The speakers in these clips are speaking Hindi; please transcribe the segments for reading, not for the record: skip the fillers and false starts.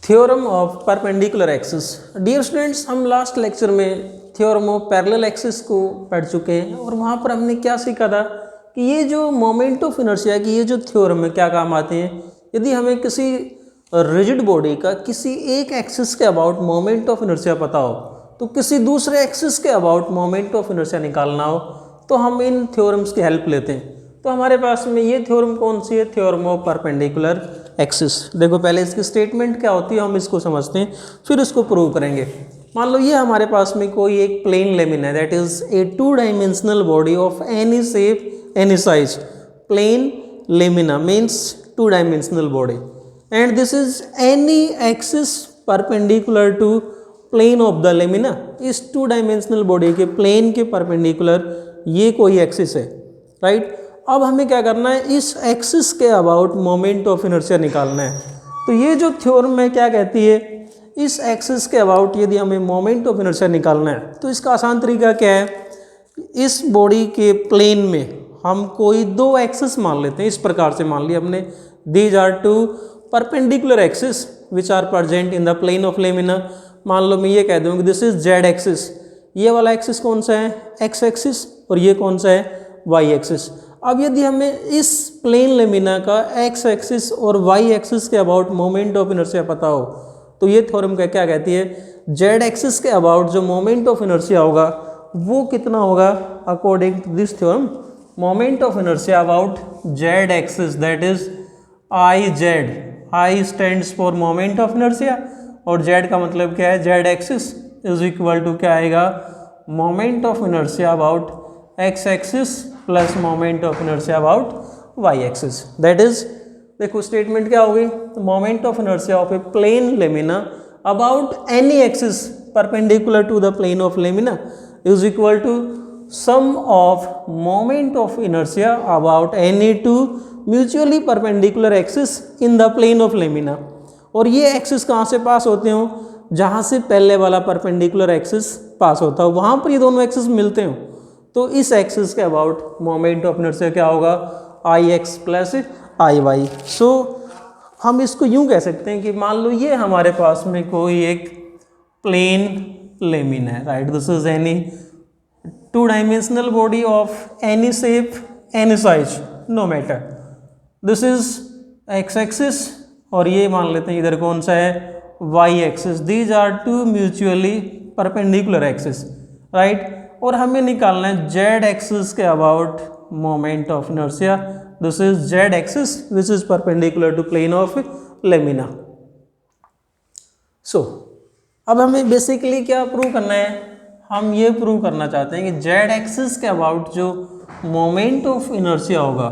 Theorem of perpendicular axis. Dear students, हम लास्ट लेक्चर में थ्योरम ऑफ पैरेलल एक्सिस को पढ़ चुके हैं और वहाँ पर हमने क्या सीखा था कि ये जो मोमेंट ऑफ इनर्शिया की ये जो थ्योरम है क्या काम आते हैं। यदि हमें किसी रिजिड बॉडी का किसी एक एक्सिस के अबाउट मोमेंट ऑफ इनर्शिया पता हो तो किसी दूसरे एक्सिस के अबाउट मोमेंट ऑफ इनर्शिया निकालना हो तो हम इन थ्योरम्स की हेल्प लेते हैं। तो हमारे पास में ये थ्योरम कौन सी है? Theorem of perpendicular axis. देखो पहले इसकी स्टेटमेंट क्या होती है हम इसको समझते हैं, फिर इसको प्रूव करेंगे। मान लो ये हमारे पास में कोई एक प्लेन लेमिन है, that is a 2 dimensional body of any shape any size. Plane lamina means 2 dimensional body and this is any axis perpendicular to plane of the lamina. इस 2 डायमेंशनल बॉडी के प्लेन के परपेंडिकुलर ये कोई एक्सिस है, राइट। अब हमें क्या करना है, इस एक्सिस के अबाउट मोमेंट ऑफ इनर्शिया निकालना है। तो ये जो थ्योरम है क्या कहती है, इस एक्सिस के अबाउट यदि हमें मोमेंट ऑफ इनर्शिया निकालना है तो इसका आसान तरीका क्या है, इस बॉडी के प्लेन में हम कोई 2 एक्सिस मान लेते हैं। इस प्रकार से मान लिया हमने, these are 2 perpendicular axis which are present in the plane of lamina. मान लो मैं ये कह दूँ कि दिस इज जेड एक्सिस। ये वाला एक्सिस कौन सा है? X axis. और ये कौन सा है? Y axis. अब यदि हमें इस प्लेन लेमिना का एक्स एक्सिस और वाई एक्सिस के अबाउट मोमेंट ऑफ इनर्शिया पता हो तो ये थ्योरम क्या कहती है, जेड एक्सिस के अबाउट जो मोमेंट ऑफ इनर्शिया होगा वो कितना होगा? According to this theorem, moment of inertia about Z axis that is I Z. I stands for moment of inertia और जेड का मतलब क्या है? Z axis is equal to क्या आएगा? Moment of inertia about x axis plus moment of inertia about Y axis. That is, देखो स्टेटमेंट क्या होगी, moment of inertia of a plane lamina about any axis perpendicular to the plane of lamina is equal to sum of moment of inertia about any 2 mutually perpendicular axis in the plane of lamina. और ये एक्सिस कहाँ से पास होते हो? जहाँ से पहले वाला परपेंडिकुलर एक्सिस पास होता हो वहाँ पर ये दोनों एक्सिस मिलते हो। तो इस एक्सिस के अबाउट मोमेंट ऑफ इनर्शिया क्या होगा? आई एक्स प्लस आई वाई। सो हम इसको यूं कह सकते हैं कि मान लो ये हमारे पास में कोई एक प्लेन लेमिन है, right. This is any 2 dimensional body of any shape any size no matter. This is x axis और ये मान लेते हैं इधर कौन सा है? Y axis. These are 2 mutually perpendicular axis, right. और हमें निकालना है जेड एक्सिस के about moment of inertia. This is z axis which is perpendicular to plane of lamina. So अब हमें बेसिकली क्या प्रूव करना है? हम ये प्रूव करना चाहते हैं कि जेड एक्सिस के अबाउट जो मोमेंट ऑफ इनर्शिया होगा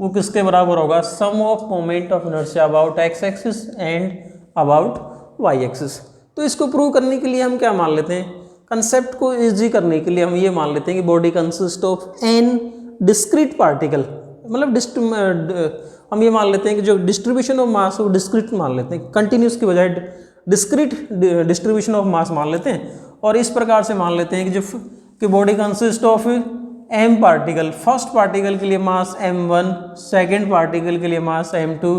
वो किसके बराबर होगा? Sum of moment of inertia about x axis and about Y axis. तो इसको प्रूव करने के लिए हम क्या मान लेते हैं, कंसेप्ट को इजी करने के लिए हम ये मान लेते हैं कि body consist of N discrete particle. मतलब हम ये मान लेते हैं कि जो डिस्ट्रीब्यूशन ऑफ मास वो डिस्क्रीट मान लेते हैं, कंटिन्यूस की बजाय डिस्क्रीट डिस्ट्रीब्यूशन ऑफ मास मान लेते हैं। और इस प्रकार से मान लेते हैं कि body consist of M particle. First particle के लिए मास m1, सेकेंड पार्टिकल के लिए mass m2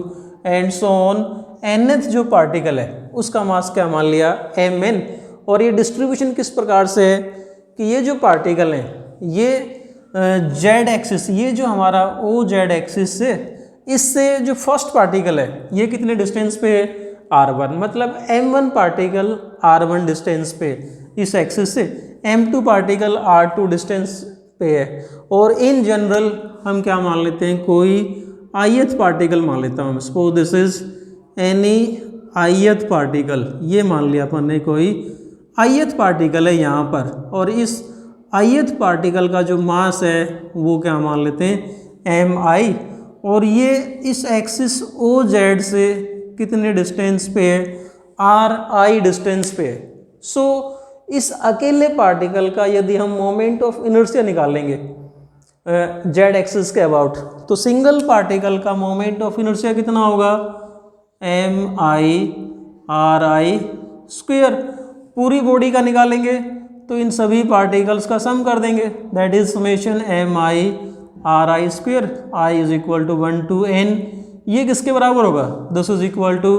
and so on. nth जो पार्टिकल है उसका मास क्या मान लिया? mn। और ये डिस्ट्रीब्यूशन किस प्रकार से है कि ये जो पार्टिकल हैं ये जेड एक्सिस, ये जो हमारा ओ जेड एक्सिस से इससे जो फर्स्ट पार्टिकल है ये कितने डिस्टेंस पे है? r1। मतलब m1 पार्टिकल r1 डिस्टेंस पे इस एक्सिस से, m2 पार्टिकल r2 डिस्टेंस पे है। और इन जनरल हम क्या मान लेते हैं, कोई ith पार्टिकल मान लेता हूँ। Suppose this is any ith particle, ये मान लिया अपन ने कोई ith पार्टिकल है यहाँ पर। और इस ith पार्टिकल का जो मास है वो क्या मान लेते हैं? mi। और ये इस एक्सिस ओ जेड से कितने डिस्टेंस पे है? ri डिस्टेंस पे है। सो इस अकेले पार्टिकल का यदि हम मोमेंट ऑफ इनर्शिया निकालेंगे जेड एक्सिस के अबाउट तो सिंगल पार्टिकल का मोमेंट ऑफ इनर्शिया कितना होगा? mi ri square. पूरी बॉडी का निकालेंगे तो इन सभी पार्टिकल्स का सम कर देंगे, that is summation mi ri square. i is equal to 1 to n। ये किसके बराबर होगा? This is equal to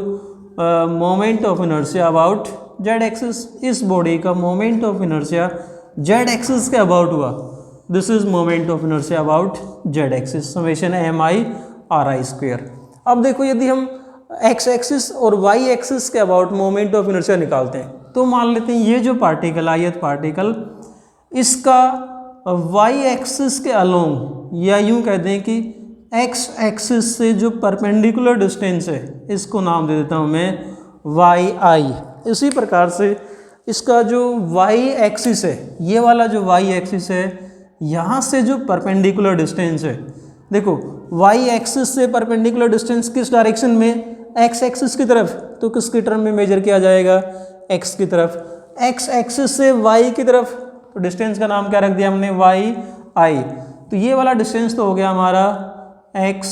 moment of inertia about Z axis, इस बॉडी का moment of inertia Z axis के अबाउट हुआ, this is moment of inertia about Z axis, summation M I R I square. अब देखो यदि हम एक्स एक्सिस और वाई एक्सिस के अबाउट मोमेंट ऑफ इनर्शिया निकालते हैं तो मान लेते हैं ये जो पार्टिकल आयत पार्टिकल इसका वाई एक्सिस के अलोंग, या यूं कहते हैं कि एक्स एक्सिस से जो परपेंडिकुलर डिस्टेंस है इसको नाम दे देता हूं मैं वाई आई। इसी प्रकार से इसका जो वाई एक्सिस है, ये वाला जो वाई एक्सिस है, यहाँ से जो परपेंडिकुलर डिस्टेंस है, देखो वाई एक्सिस से परपेंडिकुलर डिस्टेंस किस डायरेक्शन में, एक्स एक्सिस की तरफ, तो किसकी टर्म में मेजर किया जाएगा, एक्स की तरफ। एक्स एक्सिस से वाई की तरफ, तो डिस्टेंस का नाम क्या रख दिया हमने, वाई आई। तो ये वाला डिस्टेंस तो हो गया हमारा x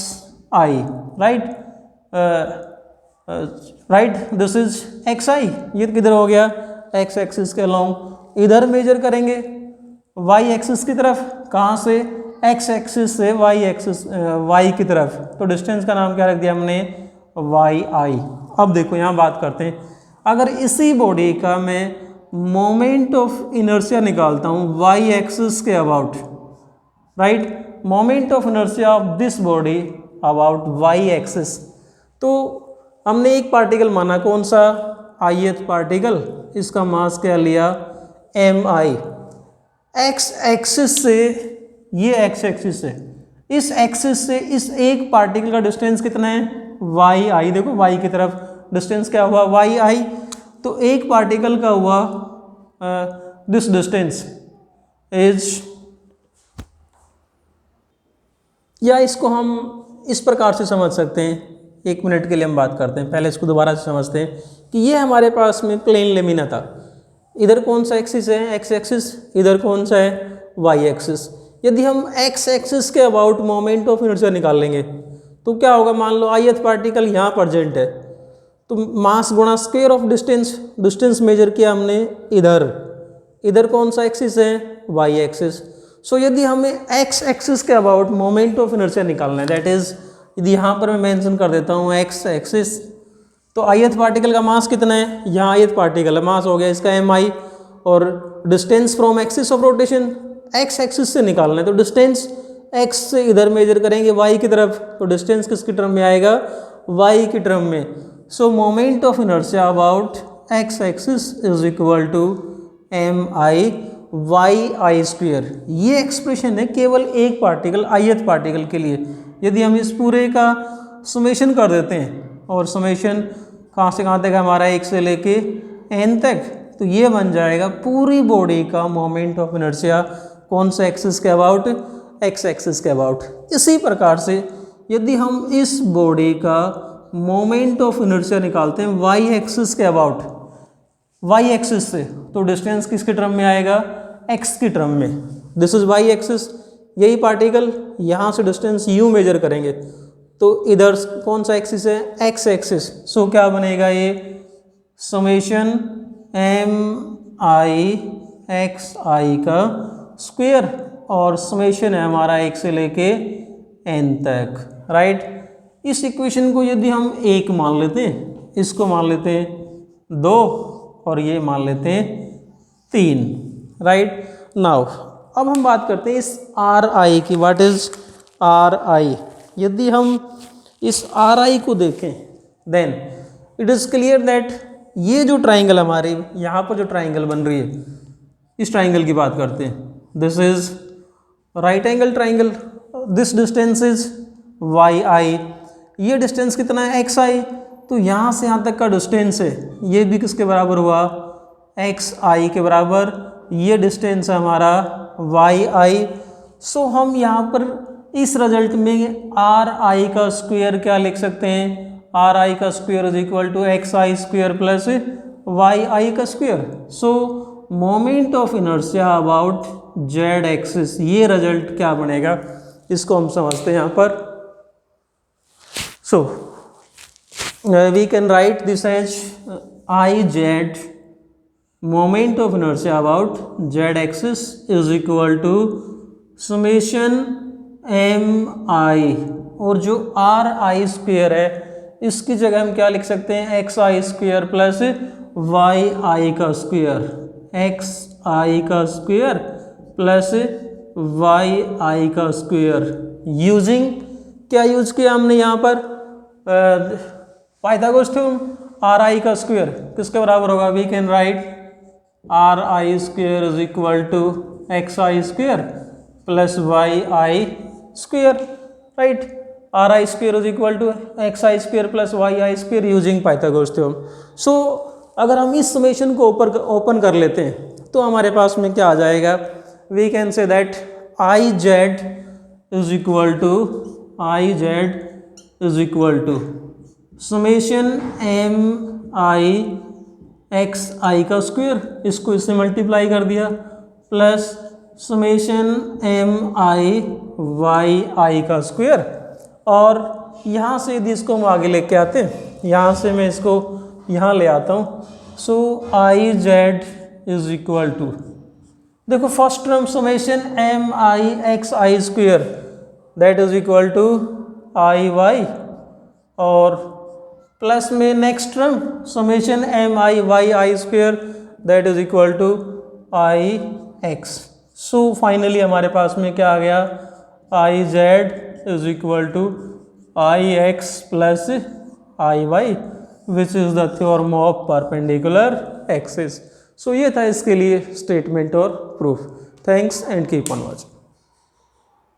i, right right, this is x i. ये किधर हो गया, एक्स एक्सिस के अलोंग। इधर मेजर करेंगे वाई एक्सिस की तरफ, कहाँ से, एक्स एक्सिस से वाई एक्सिस वाई की तरफ, तो डिस्टेंस का नाम क्या रख दिया हमने, वाई आई। अब देखो यहाँ बात करते हैं, अगर इसी बॉडी का मैं मोमेंट ऑफ इनर्शिया निकालता हूँ वाई एक्सिस के about, right, moment of inertia of this body about Y axis, तो हमने एक पार्टिकल माना, कौन सा, आयत पार्टिकल, इसका मास क्या लिया, एम आई। एक्स एक्सिस से, ये एक्स एक्सिस से, इस एक्सिस से इस एक पार्टिकल का डिस्टेंस कितना है, वाई आई। देखो वाई की तरफ डिस्टेंस क्या हुआ, वाई आई। तो एक पार्टिकल का हुआ दिस डिस्टेंस इज, या इसको हम इस प्रकार से समझ सकते हैं, एक मिनट के लिए हम बात करते हैं, पहले इसको दोबारा से समझते हैं कि ये हमारे पास में प्लेन लेमिना था, इधर कौन सा एक्सिस है, एक्स एक्सिस, इधर कौन सा है, वाई एक्सिस। यदि हम एक्स एक्सिस के अबाउट मोमेंट ऑफ इनर्शिया निकाल लेंगे तो क्या होगा, मान लो आयत पार्टिकल यहाँ प्रेजेंट है, तो मास गुणा square of distance, distance measure किया हमने इधर, इधर कौन सा एक्सिस है, वाई एक्सिस। सो यदि हमें एक्स एक्सिस के अबाउट मोमेंट ऑफ इनर्शिया निकालना है, दैट इज यदि यहाँ पर मैं मेंशन कर देता हूँ एक्स एक्सिस, तो आयत पार्टिकल का मास कितना है, यहाँ आयत पार्टिकल है, मास हो गया इसका एम आई, और distance from axis of rotation x axis से निकालना है, तो डिस्टेंस एक्स से इधर मेजर करेंगे वाई की तरफ, तो डिस्टेंस किसकी टर्म में आएगा, वाई की टर्म में। So moment of inertia about x axis is equal to M I Y I square. ये एक्सप्रेशन है केवल एक पार्टिकल, आयत पार्टिकल के लिए। यदि हम इस पूरे का समेशन कर देते हैं, और समेशन कहाँ से कहाँ तक है हमारा, एक से लेके एन तक, तो ये बन जाएगा पूरी बॉडी का मोमेंट ऑफ इनर्शिया कौन सा एक्सिस के अबाउट, एक्स एक्सिस के अबाउट। इसी प्रकार से यदि हम इस बॉडी का मोमेंट ऑफ इनर्शिया निकालते हैं वाई एक्सिस के अबाउट, वाई एक्सिस से, तो डिस्टेंस किसके टर्म में आएगा, एक्स की टर्म में। दिस इज वाई एक्सिस, यही पार्टिकल यहाँ से डिस्टेंस यू मेजर करेंगे, तो इधर कौन सा एक्सिस है, एक्स एक्सिस। सो क्या बनेगा ये, summation M i x i का स्क्वायर, और समेशन है हमारा एक से लेके एन तक, राइट। इस इक्वेशन को यदि हम एक मान लेते हैं, इसको मान लेते हैं 2, और ये मान लेते हैं 3, राइट। नाउ अब हम बात करते हैं इस आर आई की, व्हाट इज आर आई। यदि हम इस आर आई को देखें, then it is clear that ये जो ट्राइंगल हमारे यहाँ पर जो ट्राइंगल बन रही है, इस ट्राइंगल की बात करते हैं, this is right angle triangle, this distance is y i, ये डिस्टेंस कितना है, एक्स आई। तो यहाँ से यहाँ तक का डिस्टेंस है, ये भी किसके बराबर हुआ, एक्स आई के बराबर। ये डिस्टेंस है हमारा वाई आई। सो हम यहाँ पर इस रिजल्ट में आर आई का स्क्वायर क्या लिख सकते हैं, आर आई का square is equal to x i square plus y i का square. So moment of inertia about Z axis, ये रिजल्ट क्या बनेगा, इसको हम समझते हैं यहाँ पर। So we can write this as I z moment of inertia about Z axis is equal to summation M i, और जो आर आई स्क्वायर है इसकी जगह हम क्या लिख सकते हैं, x i square plus y i का स्क्वेयर, एक्स आई का स्क्वेयर प्लस वाई आई का स्क्वेयर यूजिंग, क्या यूज किया हमने यहाँ पर, पाइथागोरस थ्योरम, आर आई का स्क्वेयर किसके बराबर होगा, we can write r I square is equal to x i square plus y I square, right, r I square is equal to x i square plus y I square using Pythagoras theorem. So अगर हम इस समेशन को ओपन कर लेते हैं तो हमारे पास में क्या आ जाएगा, we can say that I z is equal to, I z is equal to summation M i x i का स्क्वेयर, इसको इससे मल्टीप्लाई कर दिया, plus summation M I Y i का स्क्वेयर, और यहाँ से यदि इसको हम आगे लेके आते हैं, यहाँ से मैं इसको यहाँ ले आता हूँ, so I z is equal to, देखो first term summation M i x i square that is equal to I y, और प्लस में next term summation M I Y I square that is equal to I x. So finally हमारे पास में क्या आ गया, I z is equal to I x plus I y which is the theorem of perpendicular axis. So ये था इसके लिए स्टेटमेंट और proof. Thanks and keep on watching.